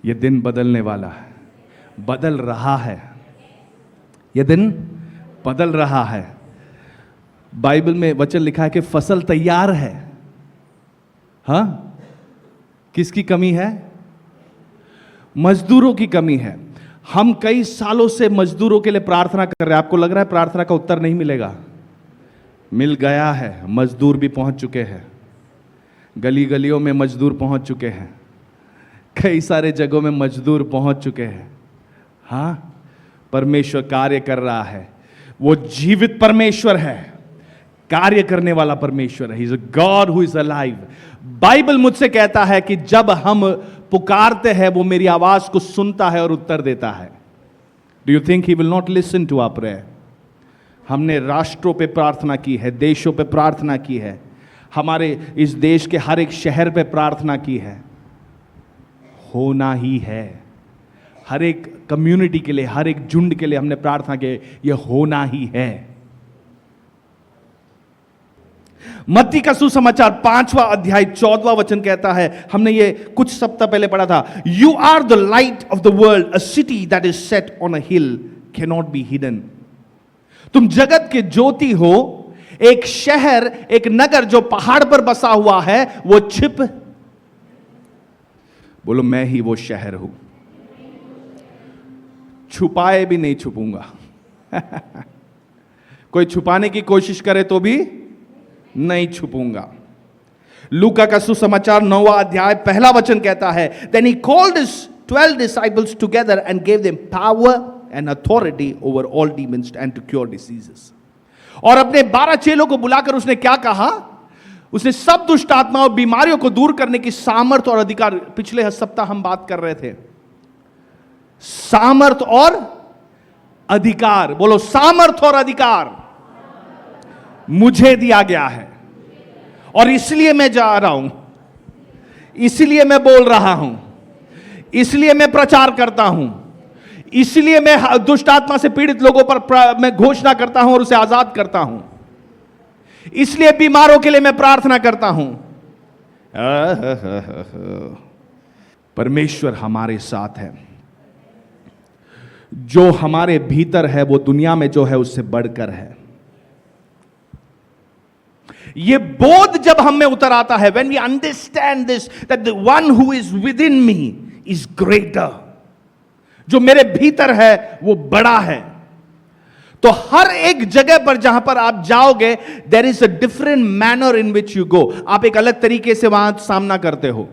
ये दिन बदलने वाला है, बदल रहा है, ये दिन बदल रहा है। बाइबल में वचन लिखा है कि फसल तैयार है। हाँ, किसकी कमी है? मजदूरों की कमी है। हम कई सालों से मजदूरों के लिए प्रार्थना कर रहे हैं। आपको लग रहा है प्रार्थना का उत्तर नहीं मिलेगा? मिल गया है। मजदूर भी पहुंच चुके हैं, गली गलियों में मजदूर पहुंच चुके हैं, कई सारे जगहों में मजदूर पहुंच चुके हैं। हाँ, परमेश्वर कार्य कर रहा है। वो जीवित परमेश्वर है, कार्य करने वाला परमेश्वर है। He is a God who is alive। Bible मुझसे कहता है कि जब हम पुकारते हैं वो मेरी आवाज को सुनता है और उत्तर देता है। Do you think he will not listen to our prayer? हमने राष्ट्रों पे प्रार्थना की है, देशों पे प्रार्थना की है, हमारे इस देश के हर एक शहर पे प्रार्थना की है। होना ही है। हर एक कम्युनिटी के लिए, हर एक झुंड के लिए हमने प्रार्थना की, यह होना ही है। मत्ती का सुसमाचार 5वां अध्याय 14वां वचन कहता है, हमने ये कुछ सप्ताह पहले पढ़ा था, you are the light of the world, a city that is set on a hill can not be hidden. तुम जगत के ज्योति हो। एक शहर, एक नगर जो पहाड़ पर बसा हुआ है, वो बोलो मैं ही वो शहर हूं, छुपाए भी नहीं छुपूंगा। कोई छुपाने की कोशिश करे तो भी नहीं छुपूंगा। लूका का सुसमाचार 9वां अध्याय 1 वचन कहता है, then he called his 12 disciples together and gave them power and authority over all demons and to cure diseases। और अपने 12 चेलों को बुलाकर उसने क्या कहा? उसने सब दुष्ट आत्मा और बीमारियों को दूर करने की सामर्थ और अधिकार। पिछले सप्ताह हम बात कर रहे थे सामर्थ और अधिकार। बोलो, सामर्थ और अधिकार मुझे दिया गया है और इसलिए मैं जा रहा हूं, इसलिए मैं बोल रहा हूं, इसलिए मैं प्रचार करता हूं, इसलिए मैं दुष्ट आत्मा से पीड़ित लोगों पर मैं घोषणा करता हूं और उसे आजाद करता हूं, इसलिए बीमारों के लिए मैं प्रार्थना करता हूं। परमेश्वर हमारे साथ है। जो हमारे भीतर है वो दुनिया में जो है उससे बढ़कर है। ये बोध जब हम में उतर आता है, when we understand this that the one who is within me is greater, जो मेरे भीतर है वो बड़ा है, तो हर एक जगह पर जहां पर आप जाओगे, there is a different manner in which you go। आप एक अलग तरीके से वहां सामना करते हो।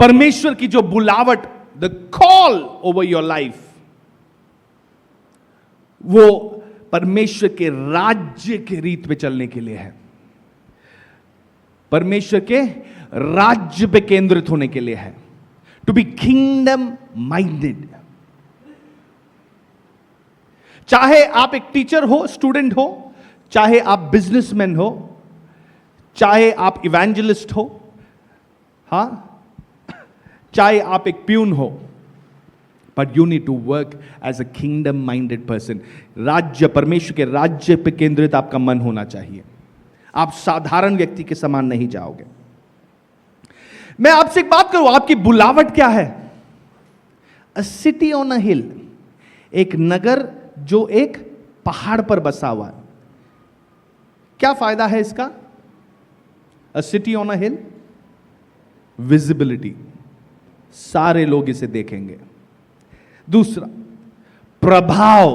परमेश्वर की जो बुलावट, the call over your life, वो परमेश्वर के राज्य के रीत पे चलने के लिए है, परमेश्वर के राज्य पे केंद्रित होने के लिए है। To be kingdom minded. चाहे आप एक टीचर हो, स्टूडेंट हो, चाहे आप बिजनेसमैन हो, चाहे आप इवेंजलिस्ट हो, हां, चाहे आप एक प्यून हो, but you need to work as a kingdom minded person. राज्य, परमेश्वर के राज्य पे केंद्रित आपका मन होना चाहिए। आप साधारण व्यक्ति के समान नहीं जाओगे। मैं आपसे एक बात करूं, आपकी बुलावट क्या है? अ सिटी ऑन अ हिल, एक नगर जो एक पहाड़ पर बसा हुआ है। क्या फायदा है इसका? अ city on a hill, visibility, सारे लोग इसे देखेंगे। दूसरा, प्रभाव,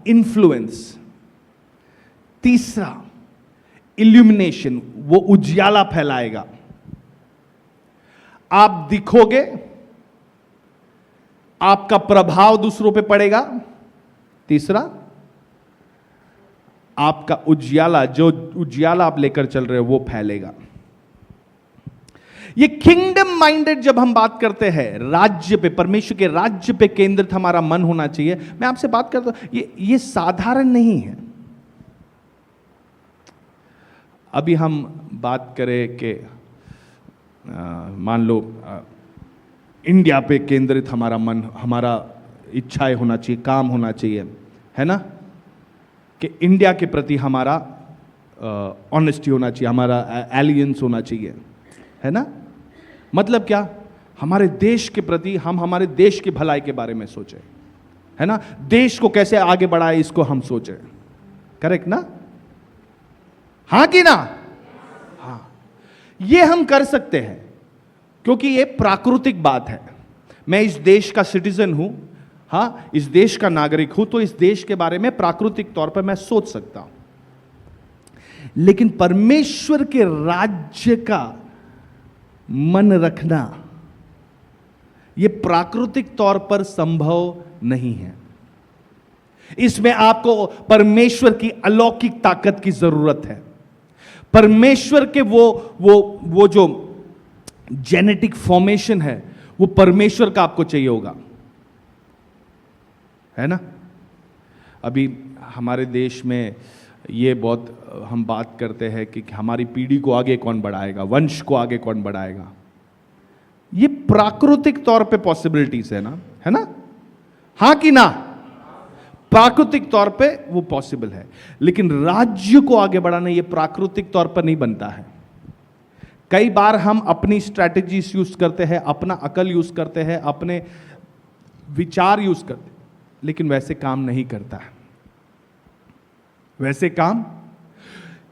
इन्फ्लुएंस। तीसरा, इल्यूमिनेशन, वो उजियाला फैलाएगा। आप दिखोगे, आपका प्रभाव दूसरों पे पड़ेगा। तीसरा, आपका उजियाला, जो उजियाला आप लेकर चल रहे हो वो फैलेगा। ये किंगडम माइंडेड जब हम बात करते हैं, राज्य पे, परमेश्वर के राज्य पे केंद्रित हमारा मन होना चाहिए। मैं आपसे बात करता हूं, ये साधारण नहीं है। अभी हम बात करें कि मान लो इंडिया पे केंद्रित हमारा मन, हमारा इच्छाएं होना चाहिए, काम होना चाहिए, है ना, कि इंडिया के प्रति हमारा ऑनेस्टी होना चाहिए, हमारा एलियंस होना चाहिए, है ना। मतलब क्या? हमारे देश के प्रति हम हमारे देश की भलाई के बारे में सोचें, है ना? देश को कैसे आगे बढ़ाए इसको हम सोचें। करेक्ट ना? हां कि ना? हां, ये हम कर सकते हैं क्योंकि ये प्राकृतिक बात है। मैं इस देश का सिटीजन हूं, हां, इस देश का नागरिक हूं, तो इस देश के बारे में प्राकृतिक तौर पर मैं सोच सकता हूं। लेकिन परमेश्वर के राज्य का मन रखना यह प्राकृतिक तौर पर संभव नहीं है। इसमें आपको परमेश्वर की अलौकिक ताकत की जरूरत है। परमेश्वर के वो जो जेनेटिक फॉर्मेशन है वो परमेश्वर का आपको चाहिए होगा, है ना? अभी हमारे देश में ये बहुत हम बात करते हैं कि हमारी पीढ़ी को आगे कौन बढ़ाएगा, वंश को आगे कौन बढ़ाएगा। ये प्राकृतिक तौर पे पॉसिबिलिटीज है ना? हां कि ना? प्राकृतिक तौर पे वो पॉसिबल है, लेकिन राज्य को आगे बढ़ाना ये प्राकृतिक तौर पर नहीं बनता है। कई बार हम अपनी स्ट्रैटेजीज यूज करते हैं, अपना अकल यूज करते हैं, अपने विचार यूज करते हैं, लेकिन वैसे काम नहीं करता है। वैसे काम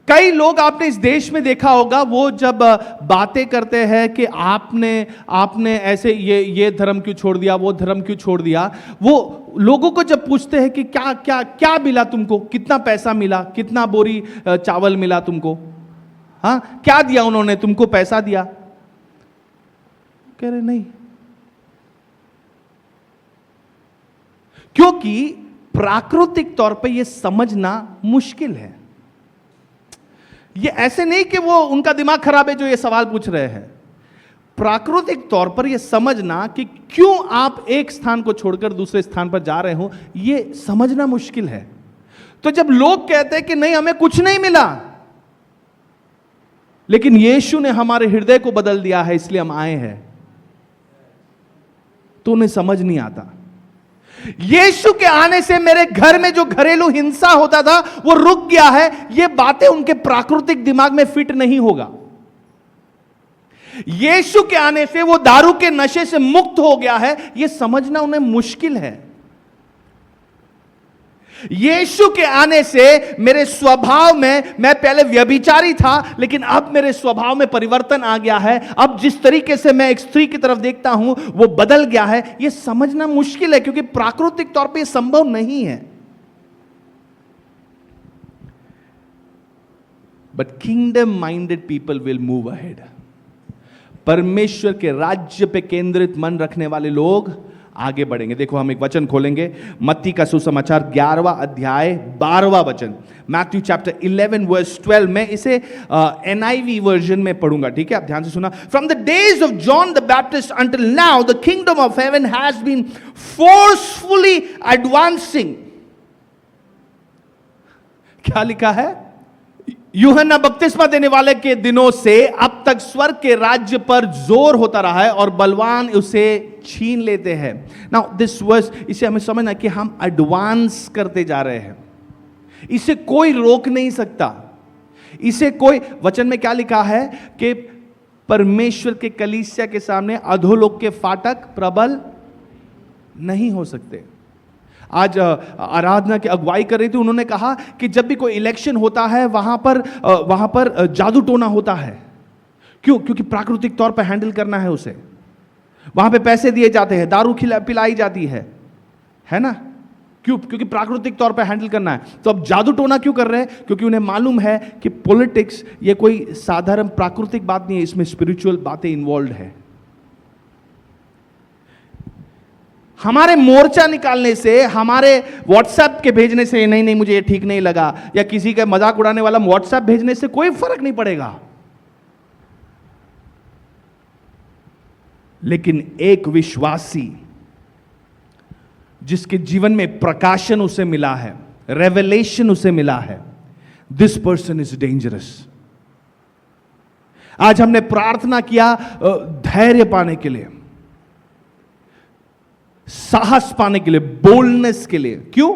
कई लोग आपने इस देश में देखा होगा, वो जब बातें करते हैं कि आपने ऐसे ये धर्म क्यों छोड़ दिया, वो धर्म क्यों छोड़ दिया, वो लोगों को जब पूछते हैं कि क्या क्या क्या मिला तुमको, कितना पैसा मिला, कितना बोरी चावल मिला तुमको, हाँ क्या दिया उन्होंने तुमको, पैसा दिया? कह रहे नहीं, क्योंकि प्राकृतिक तौर पे ये समझना मुश्किल है। ये ऐसे नहीं कि वो उनका दिमाग खराब है जो ये सवाल पूछ रहे हैं। प्राकृतिक तौर पर ये समझना कि क्यों आप एक स्थान को छोड़कर दूसरे स्थान पर जा रहे हो, ये समझना मुश्किल है। तो जब लोग कहते हैं कि नहीं हमें कुछ नहीं मिला, लेकिन यीशु ने हमारे हृदय को बदल दिया है इसलिए हम आए हैं, तो उन्हें समझ नहीं आता। यीशु के आने से मेरे घर में जो घरेलू हिंसा होता था वो रुक गया है, ये बातें उनके प्राकृतिक दिमाग में फिट नहीं होगा। यीशु के आने से वो दारू के नशे से मुक्त हो गया है, ये समझना उन्हें मुश्किल है। यीशु के आने से मेरे स्वभाव में, मैं पहले व्यभिचारी था लेकिन अब मेरे स्वभाव में परिवर्तन आ गया है, अब जिस तरीके से मैं एक स्त्री की तरफ देखता हूं वो बदल गया है, यह समझना मुश्किल है क्योंकि प्राकृतिक तौर पे यह संभव नहीं है। But kingdom minded people will move ahead. परमेश्वर के राज्य पे केंद्रित मन रखने वाले लोग आगे बढ़ेंगे। देखो हम एक वचन खोलेंगे, मत्ती का सुसमाचार 11वां अध्याय 12वां वचन, मैथ्यू चैप्टर 11 वर्स 12। मैं इसे NIV वर्जन में पढ़ूंगा, ठीक है? आप ध्यान से सुना। From the days of John the Baptist until now the kingdom of heaven has been forcefully advancing. क्या लिखा है? यूहन्ना बपतिस्मा देने वाले के दिनों से अब तक स्वर्ग के राज्य पर जोर होता रहा है और बलवान उसे छीन लेते हैं। नाउ दिस वर्स, इसे हमें समझना कि हम एडवांस करते जा रहे हैं, इसे कोई रोक नहीं सकता। इसे कोई, वचन में क्या लिखा है कि परमेश्वर के कलीसिया के सामने अधोलोक के फाटक प्रबल नहीं हो सकते। आज आराधना की अगुवाई कर रही थी, उन्होंने कहा कि जब भी कोई इलेक्शन होता है वहां पर जादू टोना होता है। क्यों? क्योंकि प्राकृतिक तौर पर हैंडल करना है उसे, वहां पे पैसे दिए जाते हैं, दारू पिलाई जाती है ना? क्यों? क्योंकि प्राकृतिक तौर पर हैंडल करना है। तो अब जादू टोना क्यों कर रहे हैं? क्योंकि उन्हें मालूम है कि पॉलिटिक्स ये कोई साधारण प्राकृतिक बात नहीं है, इसमें स्पिरिचुअल बातें इन्वॉल्व है। हमारे मोर्चा निकालने से, हमारे व्हाट्सएप के भेजने से, नहीं मुझे ये ठीक नहीं लगा, या किसी का मजाक उड़ाने वाला व्हाट्सएप भेजने से कोई फर्क नहीं पड़ेगा। लेकिन एक विश्वासी जिसके जीवन में प्रकाशन उसे मिला है, रेवलेशन उसे मिला है, दिस पर्सन इज डेंजरस। आज हमने प्रार्थना किया धैर्य पाने के लिए, साहस पाने के लिए, बोल्डनेस के लिए। क्यों?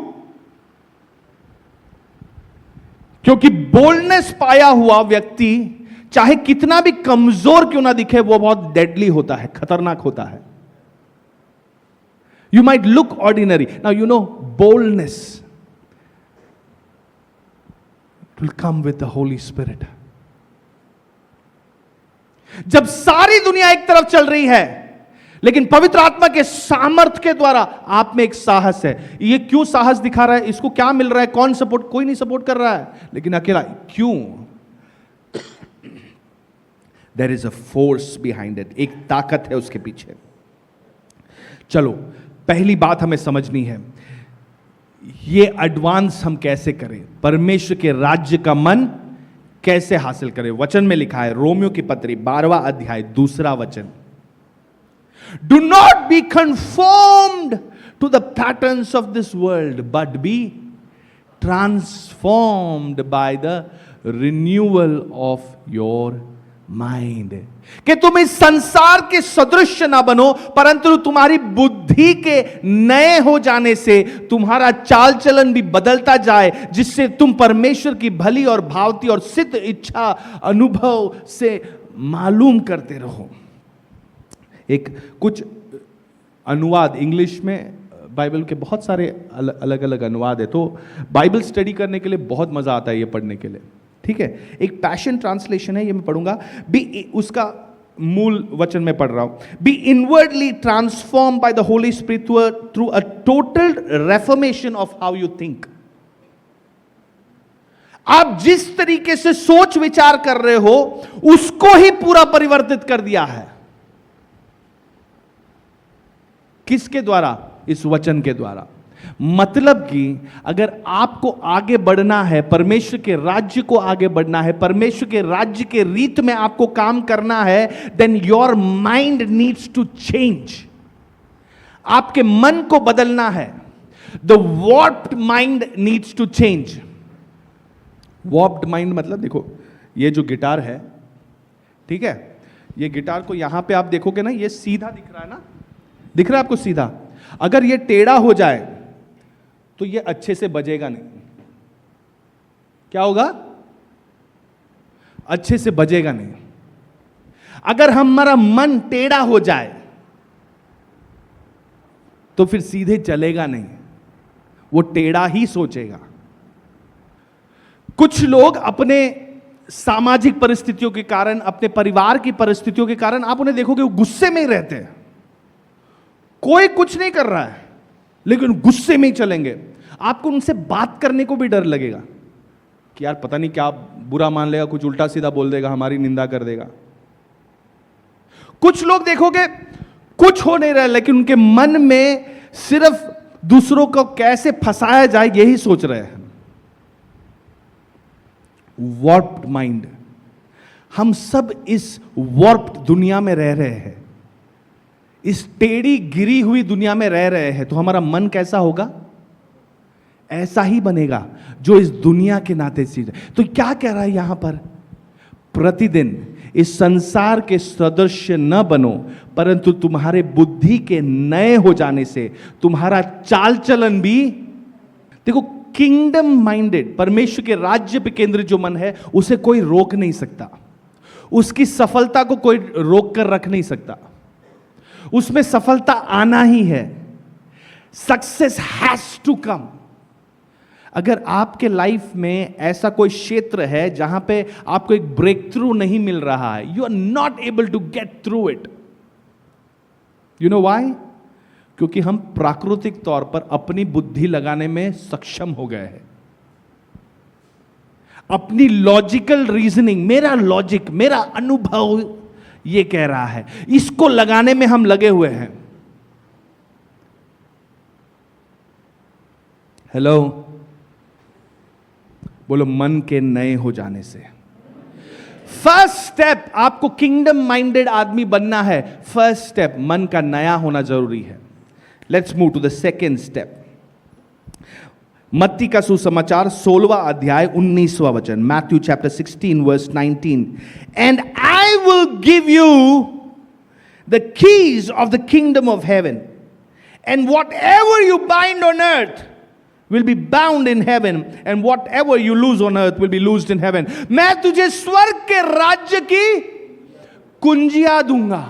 क्योंकि बोल्डनेस पाया हुआ व्यक्ति चाहे कितना भी कमजोर क्यों ना दिखे, वो बहुत डेडली होता है, खतरनाक होता है. You might look ordinary. Now you know boldness will come with the Holy Spirit. जब सारी दुनिया एक तरफ चल रही है, लेकिन पवित्र आत्मा के सामर्थ के द्वारा आप में एक साहस है. ये क्यों साहस दिखा रहा है? इसको क्या मिल रहा है? कौन सपोर्ट? कोई नहीं सपोर्ट कर रहा है, लेकिन अकेला. क्यों? There is a force behind it. एक ताकत है उसके पीछे. चलो, पहली बात हमें समझनी है, ये एडवांस हम कैसे करें, परमेश्वर के राज्य का मन कैसे हासिल करें. वचन में लिखा है, रोमियो की पत्री 12वां अध्याय 2 वचन, do not be conformed to the patterns of this world but be transformed by the renewal of your mind. कि तुम इस संसार के सदृश ना बनो, परंतु तुम्हारी बुद्धि के नए हो जाने से तुम्हारा चाल चलन भी बदलता जाए, जिससे तुम परमेश्वर की भली और भावती और सिद्ध इच्छा अनुभव से मालूम करते रहो. एक कुछ अनुवाद इंग्लिश में, बाइबल के बहुत सारे अलग अलग अनुवाद है, तो बाइबल स्टडी करने के लिए बहुत मजा आता है ये पढ़ने के लिए. ठीक है, एक पैशन ट्रांसलेशन है, ये मैं पढ़ूंगा. बी, उसका मूल वचन में पढ़ रहा हूं. Be inwardly transform by the holy spirit through a total reformation of how you think. आप जिस तरीके से सोच विचार कर रहे हो, उसको ही पूरा परिवर्तित कर दिया है. किसके द्वारा? इस वचन के द्वारा. मतलब कि अगर आपको आगे बढ़ना है, परमेश्वर के राज्य को आगे बढ़ना है, परमेश्वर के राज्य के रीत में आपको काम करना है, then your mind needs to change. आपके मन को बदलना है. The warped mind needs to change. Warped mind मतलब, देखो ये जो गिटार है, ठीक है, ये गिटार को यहां पे आप देखोगे ना, ये सीधा दिख रहा है ना, दिख रहा है आपको सीधा. अगर ये टेढ़ा हो जाए तो ये अच्छे से बजेगा नहीं. क्या होगा? अच्छे से बजेगा नहीं. अगर हमारा मन टेढ़ा हो जाए तो फिर सीधे चलेगा नहीं, वो टेढ़ा ही सोचेगा. कुछ लोग अपने सामाजिक परिस्थितियों के कारण, अपने परिवार की परिस्थितियों के कारण, आप उन्हें देखोगे वो गुस्से में ही रहते हैं. कोई कुछ नहीं कर रहा है, लेकिन गुस्से में ही चलेंगे. आपको उनसे बात करने को भी डर लगेगा कि यार पता नहीं क्या बुरा मान लेगा, कुछ उल्टा सीधा बोल देगा, हमारी निंदा कर देगा. कुछ लोग देखोगे कुछ हो नहीं रहा, लेकिन उनके मन में सिर्फ दूसरों को कैसे फंसाया जाए यही सोच रहे हैं. Warped mind. हम सब इस वॉर्प्ड दुनिया में रह रहे हैं, इस टेढ़ी गिरी हुई दुनिया में रह रहे हैं. तो हमारा मन कैसा होगा? ऐसा ही बनेगा जो इस दुनिया के नाते चीज है. तो क्या कह रहा है यहां पर? प्रतिदिन इस संसार के सदस्य न बनो, परंतु तुम्हारे बुद्धि के नए हो जाने से तुम्हारा चाल चलन भी. देखो, किंगडम माइंडेड, परमेश्वर के राज्य पे केंद्रित जो मन है, उसे कोई रोक नहीं सकता. उसकी सफलता को कोई रोक कर रख नहीं सकता. उसमें सफलता आना ही है. Success has to come. अगर आपके लाइफ में ऐसा कोई क्षेत्र है जहां पे आपको एक ब्रेक थ्रू नहीं मिल रहा है, you are not able to get through it. You know why? क्योंकि हम प्राकृतिक तौर पर अपनी बुद्धि लगाने में सक्षम हो गए हैं. अपनी लॉजिकल रीजनिंग, मेरा लॉजिक, मेरा अनुभव ये कह रहा है, इसको लगाने में हम लगे हुए हैं. हेलो, बोलो, मन के नए हो जाने से. फर्स्ट स्टेप, आपको किंगडम माइंडेड आदमी बनना है. फर्स्ट स्टेप, मन का नया होना जरूरी है. Let's move to the second step. मत्ती का सुसमाचार 16वां अध्याय 19वां वचन, Matthew chapter 16 verse 19. And I will give you the keys of the kingdom of heaven, and whatever you bind on earth will be bound in heaven and whatever you lose on earth will be loosed in heaven. मैं तुझे स्वर्ग के राज्य की कुंजियां दूंगा.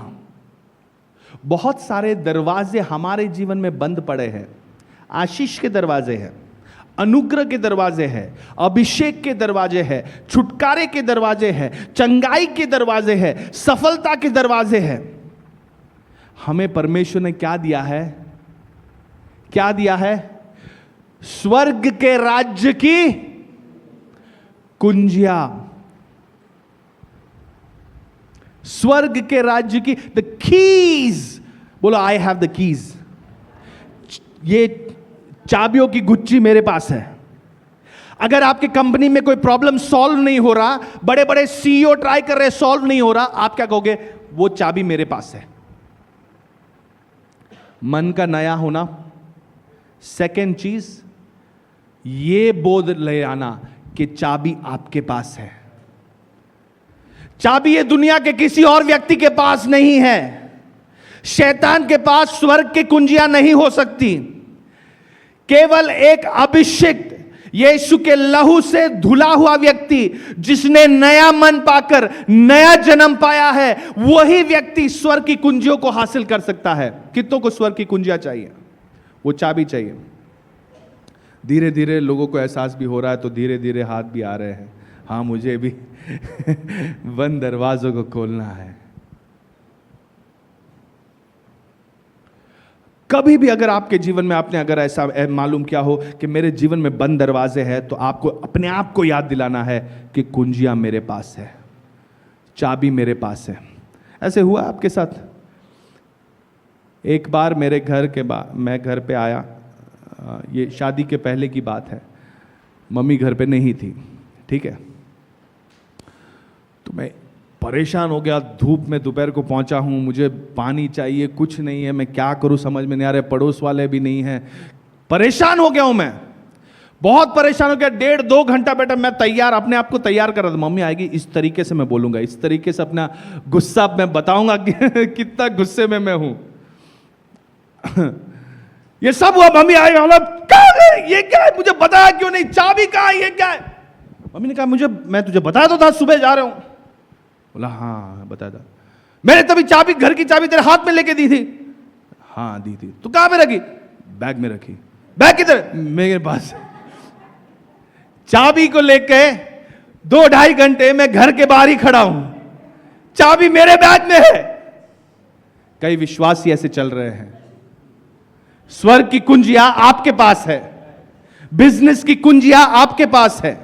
बहुत सारे दरवाजे हमारे जीवन में बंद पड़े हैं. आशीष के दरवाजे हैं, अनुग्रह के दरवाजे हैं, अभिषेक के दरवाजे हैं, छुटकारे के दरवाजे हैं, चंगाई के दरवाजे हैं, सफलता के दरवाजे हैं. हमें परमेश्वर ने क्या दिया है? क्या दिया है? स्वर्ग के राज्य की कुंजियां. स्वर्ग के राज्य की द कीज. बोलो, आई हैव द कीज. ये चाबियों की गुच्छी मेरे पास है. अगर आपके कंपनी में कोई प्रॉब्लम सॉल्व नहीं हो रहा, बड़े बड़े सीईओ ट्राई कर रहे, सॉल्व नहीं हो रहा, आप क्या कहोगे? वो चाबी मेरे पास है. मन का नया होना. सेकेंड चीज, ये बोध ले आना कि चाबी आपके पास है. चाबी ये दुनिया के किसी और व्यक्ति के पास नहीं है. शैतान के पास स्वर्ग की कुंजियां नहीं हो सकती. केवल एक अभिषिक्त यीशु के लहू से धुला हुआ व्यक्ति, जिसने नया मन पाकर नया जन्म पाया है, वही व्यक्ति स्वर्ग की कुंजियों को हासिल कर सकता है. कितनों को स्वर्ग की कुंजियां चाहिए? वो चाबी चाहिए. धीरे धीरे लोगों को एहसास भी हो रहा है, तो धीरे धीरे हाथ भी आ रहे हैं. हाँ, मुझे भी बंद दरवाजों को खोलना है. कभी भी अगर आपके जीवन में आपने अगर ऐसा मालूम किया हो कि मेरे जीवन में बंद दरवाजे हैं, तो आपको अपने आप को याद दिलाना है कि कुंजियां मेरे पास है, चाबी मेरे पास है. ऐसे हुआ आपके साथ? एक बार मेरे घर के मैं घर पे आया, ये शादी के पहले की बात है. मम्मी घर पे नहीं थी, ठीक है. तो मैं परेशान हो गया. धूप में दोपहर को पहुंचा हूं, मुझे पानी चाहिए, कुछ नहीं है, मैं क्या करूं समझ में नहीं आ रहा. पड़ोस वाले भी नहीं है. परेशान हो गया हूं मैं, बहुत परेशान हो गया. 1.5-2 घंटा बेटा मैं तैयार, अपने आप को तैयार कर रहा था. मम्मी आएगी, इस तरीके से मैं बोलूंगा, इस तरीके से अपना गुस्सा मैं बताऊंगा कितना गुस्से में मैं हूं. ये सब हुआ. मम्मी आई, ये क्या है? मुझे बताया क्यों नहीं? चाबी कहां है? ये क्या है? मम्मी ने कहा, मैं तुझे बताया तो था, सुबह जा रहा हूं. बोला, हाँ बताया था. मैंने तभी चाबी, घर की चाबी तेरे हाथ में लेके दी थी. हाँ दी थी. तो कहां पे रखी? बैग में रखी. बैग किधर? मेरे पास. चाबी को लेके 2-2.5 घंटे मैं घर के बाहर ही खड़ा हूं. चाबी मेरे बैग में है. कई विश्वासी ऐसे चल रहे हैं. स्वर्ग की कुंजियां आपके पास है. बिजनेस की कुंजियां आपके पास है.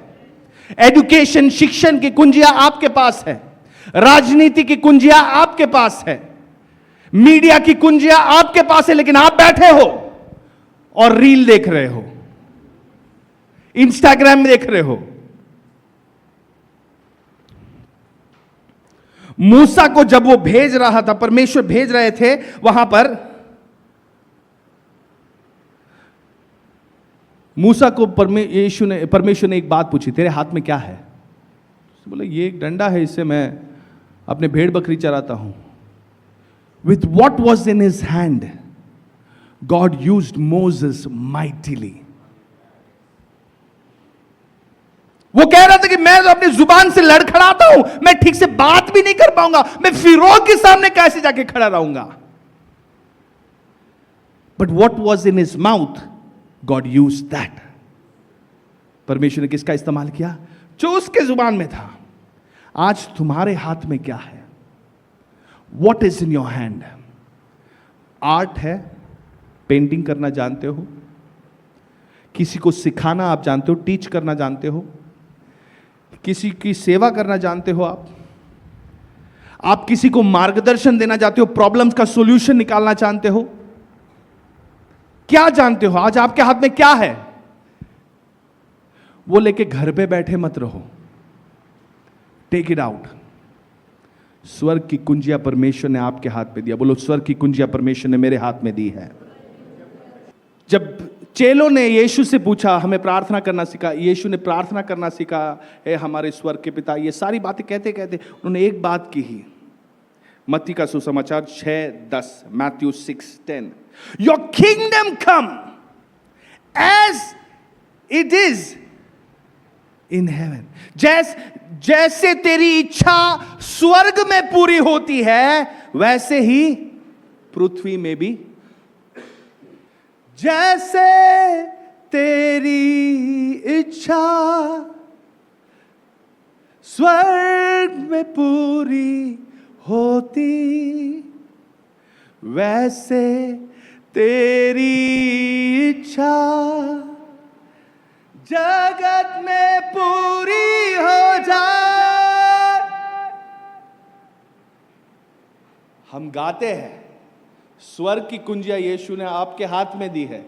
एजुकेशन, शिक्षण की कुंजियां आपके पास है. राजनीति की कुंजियां आपके पास है. मीडिया की कुंजियां आपके पास है. लेकिन आप बैठे हो और रील देख रहे हो, इंस्टाग्राम देख रहे हो. मूसा को जब वो भेज रहा था, परमेश्वर भेज रहे थे वहां पर, मूसा को परमेश्वर ने एक बात पूछी, तेरे हाथ में क्या है? बोले, ये एक डंडा है, इससे मैं अपने भेड़ बकरी चराता हूं. With what was in his hand God used Moses mightily. वो कह रहा था कि मैं तो अपनी जुबान से लड़खड़ाता हूं, मैं ठीक से बात भी नहीं कर पाऊंगा, मैं फिरौन के सामने कैसे जाके खड़ा रहूंगा. But what was in his mouth God used that. परमेश्वर ने किसका इस्तेमाल किया? जो उसके जुबान में था. आज तुम्हारे हाथ में क्या है? What is in your hand? Art है, पेंटिंग करना जानते हो, किसी को सिखाना आप जानते हो, टीच करना जानते हो, किसी की सेवा करना जानते हो, आप किसी को मार्गदर्शन देना चाहते हो, प्रॉब्लम्स का सॉल्यूशन निकालना चाहते हो. क्या जानते हो? आज आपके हाथ में क्या है? वो लेके घर पे बैठे मत रहो. Take it out. स्वर्ग की कुंजियां परमेश्वर ने आपके हाथ में दिया. बोलो, स्वर्ग की कुंजियां परमेश्वर ने मेरे हाथ में दी है. जब चेलों ने यीशु से पूछा, हमें प्रार्थना करना सिखा, यीशु ने प्रार्थना करना सिखा, हे हमारे स्वर्ग के पिता, ये सारी बातें कहते कहते उन्होंने एक बात की ही. मत्ती का सुसमाचार 6:10, Matthew 6:10, your kingdom come as it is in heaven. जैसे तेरी इच्छा स्वर्ग में पूरी होती है, वैसे ही पृथ्वी में भी। जैसे तेरी इच्छा स्वर्ग में पूरी होती, वैसे तेरी इच्छा जगत में पूरी हो जाए। हम गाते हैं, स्वर्ग की कुंजियां यीशु ने आपके हाथ में दी है,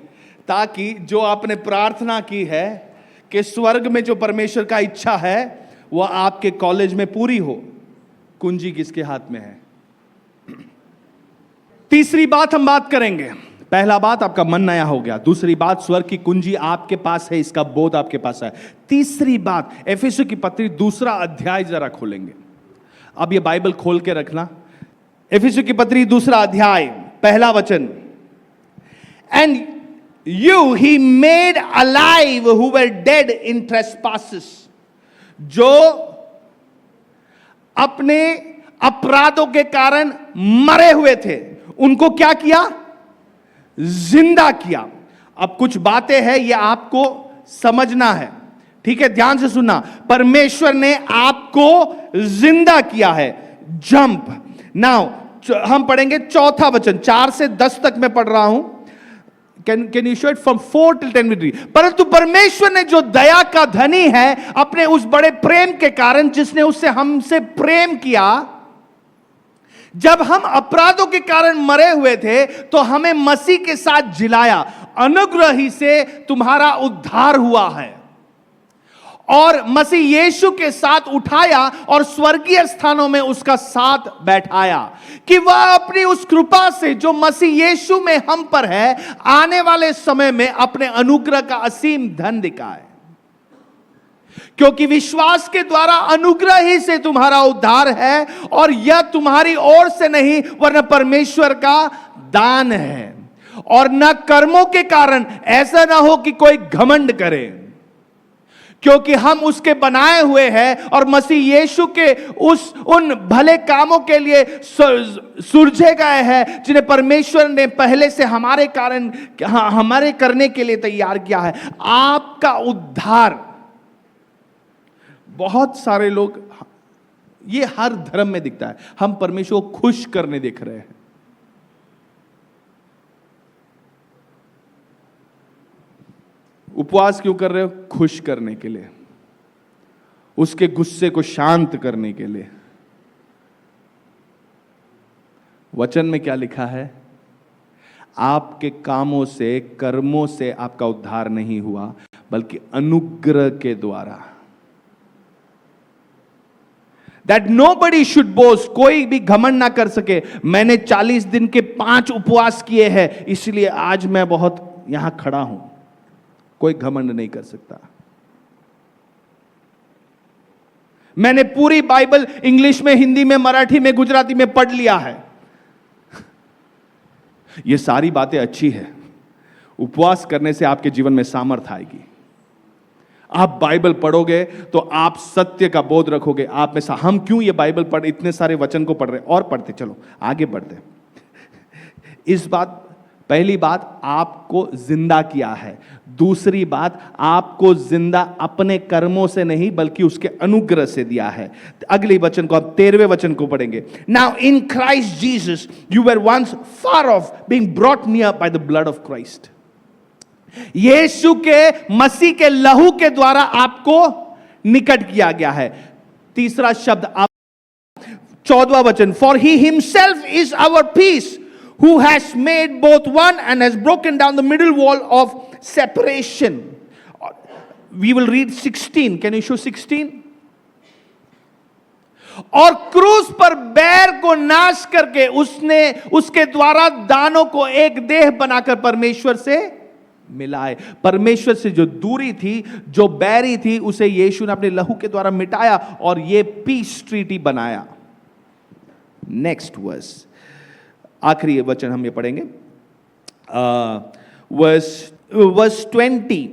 ताकि जो आपने प्रार्थना की है कि स्वर्ग में जो परमेश्वर का इच्छा है वह आपके कॉलेज में पूरी हो, कुंजी किसके हाथ में है? तीसरी बात हम बात करेंगे। पहला बात, आपका मन नया हो गया। दूसरी बात, स्वर्ग की कुंजी आपके पास है, इसका बोध आपके पास है। तीसरी बात, एफेसू की पत्री 2 अध्याय जरा खोलेंगे। अब ये बाइबल खोल के रखना। एफेसू की पत्री 2 अध्याय 1 वचन। And you he made alive who were dead in trespasses, जो अपने अपराधों के कारण मरे हुए थे, उनको क्या किया? जिंदा किया। अब कुछ बातें हैं, ये आपको समझना है, ठीक है? ध्यान से सुनना। परमेश्वर ने आपको जिंदा किया है। जंप नाउ, हम पढ़ेंगे 4 वचन, 4 से 10 तक मैं पढ़ रहा हूं। Can you show it from 4 till 10 with me? परंतु परमेश्वर ने जो दया का धनी है, अपने उस बड़े प्रेम के कारण, जिसने उससे हमसे प्रेम किया, जब हम अपराधों के कारण मरे हुए थे तो हमें मसीह के साथ जिलाया। अनुग्रह ही से तुम्हारा उद्धार हुआ है, और मसीह यीशु के साथ उठाया और स्वर्गीय स्थानों में उसका साथ बैठाया, कि वह अपनी उस कृपा से जो मसीह यीशु में हम पर है, आने वाले समय में अपने अनुग्रह का असीम धन दिखाए। क्योंकि विश्वास के द्वारा अनुग्रह ही से तुम्हारा उद्धार है, और यह तुम्हारी ओर से नहीं वरन परमेश्वर का दान है, और न कर्मों के कारण, ऐसा ना हो कि कोई घमंड करे। क्योंकि हम उसके बनाए हुए हैं और मसीह यीशु के उन भले कामों के लिए सुलझे गए हैं, जिन्हें परमेश्वर ने पहले से हमारे कारण, हमारे करने के लिए तैयार किया है। आपका उद्धार, बहुत सारे लोग, ये हर धर्म में दिखता है, हम परमेश्वर को खुश करने देख रहे हैं। उपवास क्यों कर रहे हो? खुश करने के लिए, उसके गुस्से को शांत करने के लिए। वचन में क्या लिखा है? आपके कामों से, कर्मों से आपका उद्धार नहीं हुआ, बल्कि अनुग्रह के द्वारा। That nobody should boast, कोई भी घमंड ना कर सके, मैंने 40 दिन के 5 उपवास किए हैं, इसलिए आज मैं बहुत यहां खड़ा हूं। कोई घमंड नहीं कर सकता। मैंने पूरी बाइबल इंग्लिश में, हिंदी में, मराठी में, गुजराती में पढ़ लिया है। ये सारी बातें अच्छी है। उपवास करने से आपके जीवन में सामर्थ्य आएगी। आप बाइबल पढ़ोगे तो आप सत्य का बोध रखोगे। आप में हम क्यों ये बाइबल पढ़, इतने सारे वचन को पढ़ रहे, और पढ़ते चलो, आगे बढ़ते। इस बात, पहली बात, आपको जिंदा किया है। दूसरी बात, आपको जिंदा अपने कर्मों से नहीं बल्कि उसके अनुग्रह से दिया है। अगले वचन को, आप 13वें वचन को पढ़ेंगे। Now in Christ Jesus you were once far off, being brought near by the blood of Christ. Yishu के, मसीह के लहू के द्वारा आपको निकट किया गया है। तीसरा शब्द, आप 14वां वचन, for he himself is our peace, who has made both one and has broken down the middle wall of separation. We will read 16. Can you show 16? और क्रूस पर बैर को नाश करके उसने, उसके द्वारा दानों को एक देह बनाकर परमेश्वर से मिलाए। परमेश्वर से जो दूरी थी, जो बैरी थी, उसे यीशु ने अपने लहू के द्वारा मिटाया और ये पीस ट्रीटी बनाया। नेक्स्ट वर्स, आखिरी वचन हम ये पढ़ेंगे, verse 20।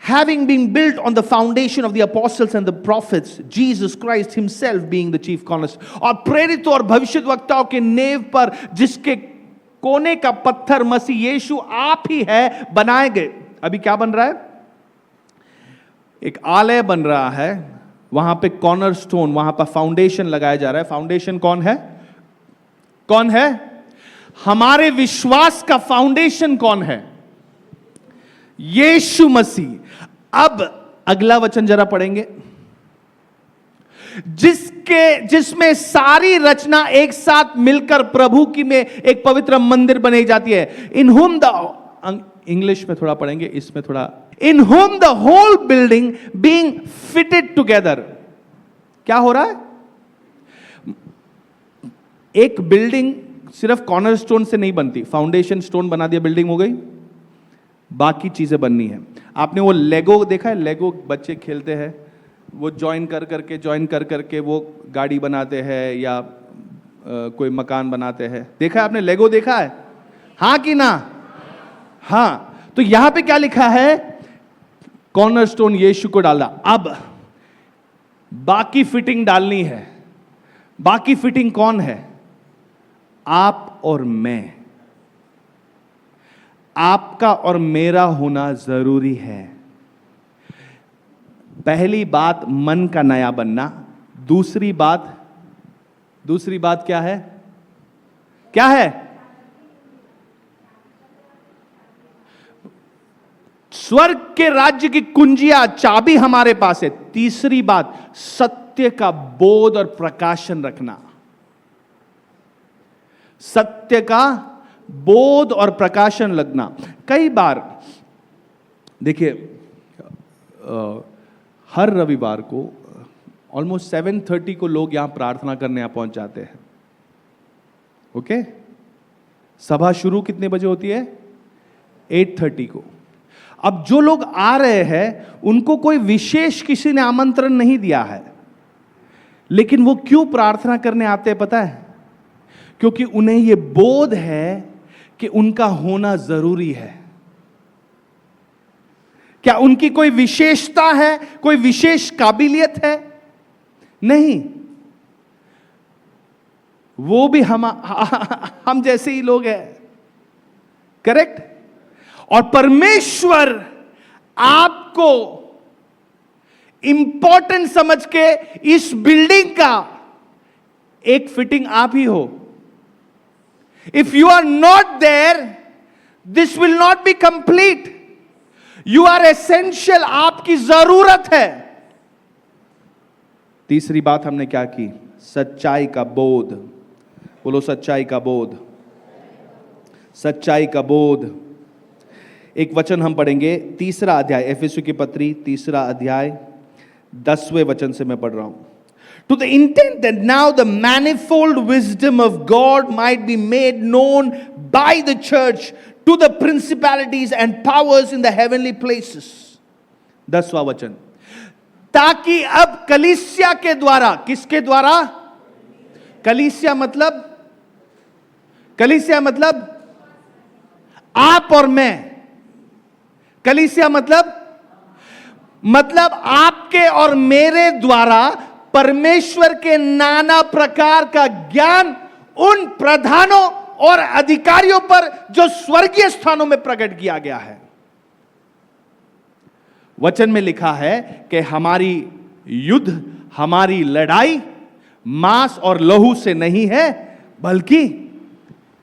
having been built on the foundation of the apostles and the prophets, Jesus Christ himself being the chief cornerstone. और प्रेरितों और भविष्यद्वक्ताओं के नेव पर जिसके कोने का पत्थर मसीह यीशु आप ही है बनाए गए। अभी क्या बन रहा है? एक आलय बन रहा है, वहां पे कॉर्नरस्टोन, वहां पर फाउंडेशन लगाया जा रहा है। फाउंडेशन कौन है? कौन है? हमारे विश्वास का फाउंडेशन कौन है? यीशु मसीह। अब अगला वचन जरा पढ़ेंगे, जिसमें सारी रचना एक साथ मिलकर प्रभु की में एक पवित्र मंदिर बनाई जाती है। इन हुम द, इंग्लिश में थोड़ा पढ़ेंगे, इसमें थोड़ा, in whom the whole building being fitted together. क्या हो रहा है? एक बिल्डिंग सिर्फ कॉर्नरस्टोन से नहीं बनती। फाउंडेशन स्टोन बना दिया, बिल्डिंग हो गई, बाकी चीजें बननी है। आपने वो लेगो देखा है? लेगो बच्चे खेलते हैं, वो ज्वाइन कर करके वो गाड़ी बनाते हैं या कोई मकान बनाते हैं। देखा है आपने? लेगो देखा है? हाँ कि ना? हाँ। तो यहां पे क्या लिखा है? कॉर्नरस्टोन यीशु को डाला। अब बाकी फिटिंग डालनी है। बाकी फिटिंग कौन है? आप और मैं। आपका और मेरा होना जरूरी है। पहली बात मन का नया बनना। दूसरी बात क्या है? क्या है? स्वर्ग के राज्य की कुंजियां, चाबी हमारे पास है। तीसरी बात, सत्य का बोध और प्रकाशन रखना। सत्य का बोध और प्रकाशन लगना। कई बार देखिए, हर रविवार को ऑलमोस्ट 7:30 को लोग यहां प्रार्थना करने यहां पहुंच जाते हैं। ओके? सभा शुरू कितने बजे होती है? 8:30 को। अब जो लोग आ रहे हैं उनको कोई विशेष किसी ने आमंत्रण नहीं दिया है, लेकिन वो क्यों प्रार्थना करने आते हैं पता है? क्योंकि उन्हें यह बोध है कि उनका होना जरूरी है। क्या उनकी कोई विशेषता है? कोई विशेष काबिलियत है? नहीं, वो भी हम जैसे ही लोग हैं। करेक्ट? और परमेश्वर आपको इंपॉर्टेंट समझ के इस बिल्डिंग का एक फिटिंग आप ही हो। If you are not there, this will not be complete. You are essential. आपकी जरूरत है। तीसरी बात हमने क्या की? सच्चाई का बोध। बोलो सच्चाई का बोध। सच्चाई का बोध। एक वचन हम पढ़ेंगे, 3रा अध्याय, एफेसू की पत्री 3रा अध्याय 10वें वचन से मैं पढ़ रहा हूं। To the intent that now the manifold wisdom of God might be made known by the church to the principalities and powers in the heavenly places. 10वां वचन, ताकि अब कलीसिया के द्वारा, किसके द्वारा? कलीसिया मतलब आप और मैं। कलीसिया मतलब आपके और मेरे द्वारा परमेश्वर के नाना प्रकार का ज्ञान उन प्रधानों और अधिकारियों पर जो स्वर्गीय स्थानों में प्रकट किया गया है। वचन में लिखा है कि हमारी युद्ध, हमारी लड़ाई मांस और लहू से नहीं है, बल्कि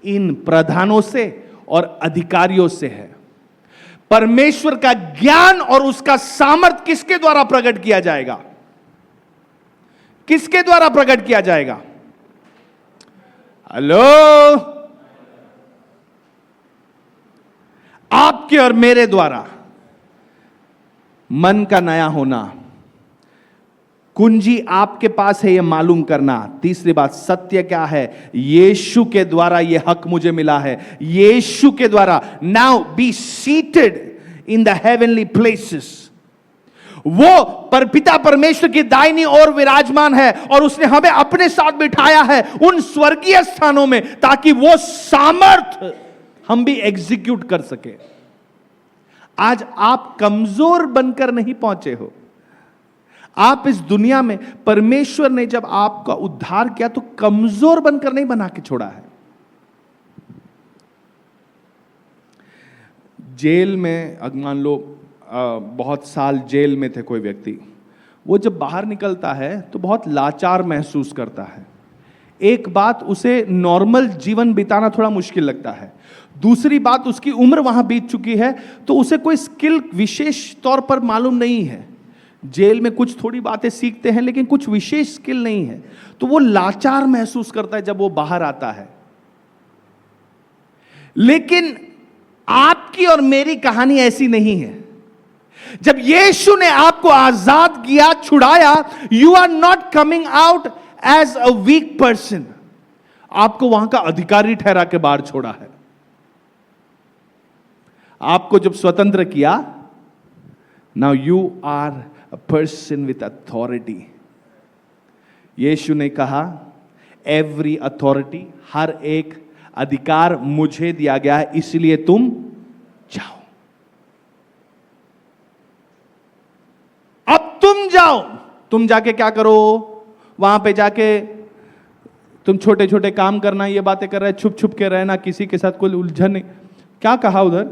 इन प्रधानों से और अधिकारियों से है। परमेश्वर का ज्ञान और उसका सामर्थ किसके द्वारा प्रकट किया जाएगा? किसके द्वारा प्रकट किया जाएगा? हेलो? आपके और मेरे द्वारा। मन का नया होना, कुंजी आपके पास है, यह मालूम करना। तीसरी बात, सत्य क्या है? यीशु के द्वारा यह हक मुझे मिला है। यीशु के द्वारा। Now be seated in the heavenly places. वो पिता परमेश्वर की दाहिनी ओर विराजमान है और उसने हमें अपने साथ बिठाया है उन स्वर्गीय स्थानों में, ताकि वो सामर्थ हम भी एग्जीक्यूट कर सके। आज आप कमजोर बनकर नहीं पहुंचे हो। आप इस दुनिया में, परमेश्वर ने जब आपका उद्धार किया तो कमजोर बनकर नहीं बना के छोड़ा है। जेल में, अगर मान लो बहुत साल जेल में थे कोई व्यक्ति, वो जब बाहर निकलता है तो बहुत लाचार महसूस करता है। एक बात, उसे नॉर्मल जीवन बिताना थोड़ा मुश्किल लगता है। दूसरी बात, उसकी उम्र वहां बीत चुकी है तो उसे कोई स्किल विशेष तौर पर मालूम नहीं है। जेल में कुछ थोड़ी बातें सीखते हैं लेकिन कुछ विशेष स्किल नहीं है, तो वो लाचार महसूस करता है जब वो बाहर आता है। लेकिन आपकी और मेरी कहानी ऐसी नहीं है। जब यीशु ने आपको आजाद किया, छुड़ाया, you are not coming out as a weak person. आपको वहां का अधिकारी ठहरा के बाहर छोड़ा है। आपको जब स्वतंत्र किया, now you are a person with authority. Yishu ने कहा, एवरी अथॉरिटी, हर एक अधिकार मुझे दिया गया है, इसलिए तुम जाओ। अब तुम जाओ। तुम जाके क्या करो? वहां पे जाके तुम छोटे छोटे काम करना, ये बातें कर रहे, छुप छुप के रहना, किसी के साथ कोई उलझन नहीं। क्या कहा उधर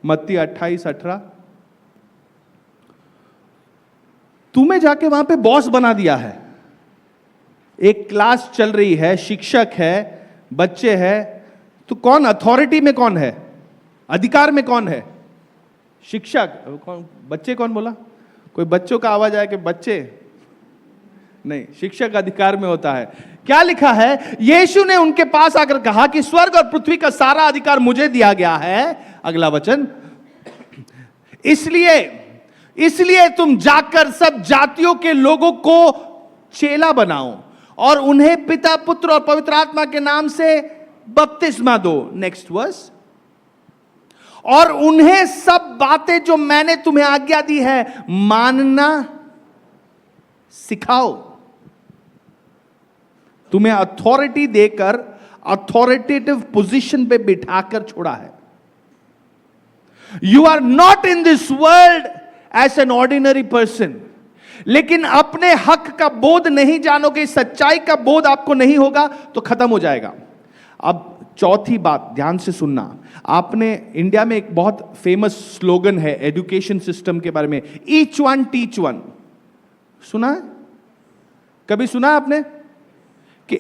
मत्ती 28:18? तुम्हें जाके वहां पे बॉस बना दिया है। एक क्लास चल रही है, शिक्षक है, बच्चे हैं, तो कौन अथॉरिटी में कौन है? अधिकार में कौन है? शिक्षक। कौन? बच्चे कौन बोला? कोई बच्चों का आवाज आया कि बच्चे नहीं, शिक्षक अधिकार में होता है। क्या लिखा है? यीशु ने उनके पास आकर कहा कि स्वर्ग और पृथ्वी का सारा अधिकार मुझे दिया गया है। अगला वचन, इसलिए तुम जाकर सब जातियों के लोगों को चेला बनाओ और उन्हें पिता, पुत्र और पवित्र आत्मा के नाम से बपतिस्मा दो। नेक्स्ट वर्स, और उन्हें सब बातें जो मैंने तुम्हें आज्ञा दी है मानना सिखाओ। तुम्हें अथॉरिटी देकर अथॉरिटेटिव पोजीशन पे बिठाकर छोड़ा है। You are not in this world as an ordinary person. लेकिन अपने हक का बोध नहीं जानोगे, सच्चाई का बोध आपको नहीं होगा तो खत्म हो जाएगा। अब चौथी बात ध्यान से सुनना। आपने इंडिया में एक बहुत फेमस स्लोगन है एजुकेशन सिस्टम के बारे में, ईच वन टीच वन। सुना है? कभी सुना है आपने कि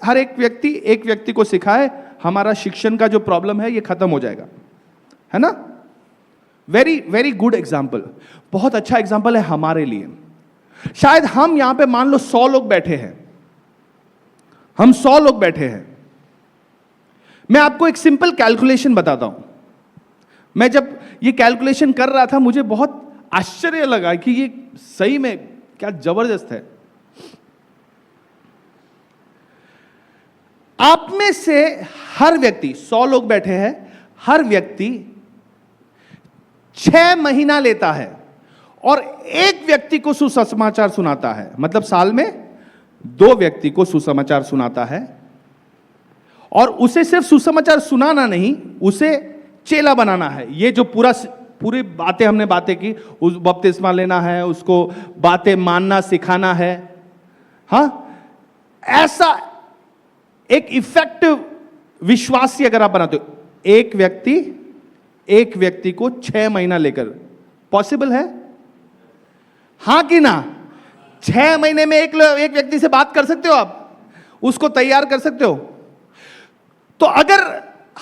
हर एक व्यक्ति को सिखाए, हमारा शिक्षण का जो प्रॉब्लम है ये खत्म हो जाएगा, है ना? वेरी वेरी गुड एग्जाम्पल, बहुत अच्छा एग्जाम्पल है हमारे लिए। शायद हम यहां पे मान लो 100 लोग बैठे हैं, हम 100 लोग बैठे हैं। मैं आपको एक सिंपल कैलकुलेशन बताता हूं। मैं जब ये कैलकुलेशन कर रहा था मुझे बहुत आश्चर्य लगा कि ये सही में क्या जबरदस्त है। आप में से हर व्यक्ति, 100 लोग बैठे हैं, हर व्यक्ति 6 महीना लेता है और एक व्यक्ति को सुसमाचार सुनाता है। मतलब साल में 2 व्यक्ति को सुसमाचार सुनाता है और उसे सिर्फ सुसमाचार सुनाना नहीं, उसे चेला बनाना है। ये जो पूरी बातें हमने की, उस बपतिस्मा लेना है, उसको बातें मानना सिखाना है। हाँ, ऐसा एक इफेक्टिव विश्वासी अगर आप बनाते हो, एक व्यक्ति को 6 महीना लेकर, पॉसिबल है? हां कि ना? 6 महीने में एक व्यक्ति से बात कर सकते हो आप, उसको तैयार कर सकते हो। तो अगर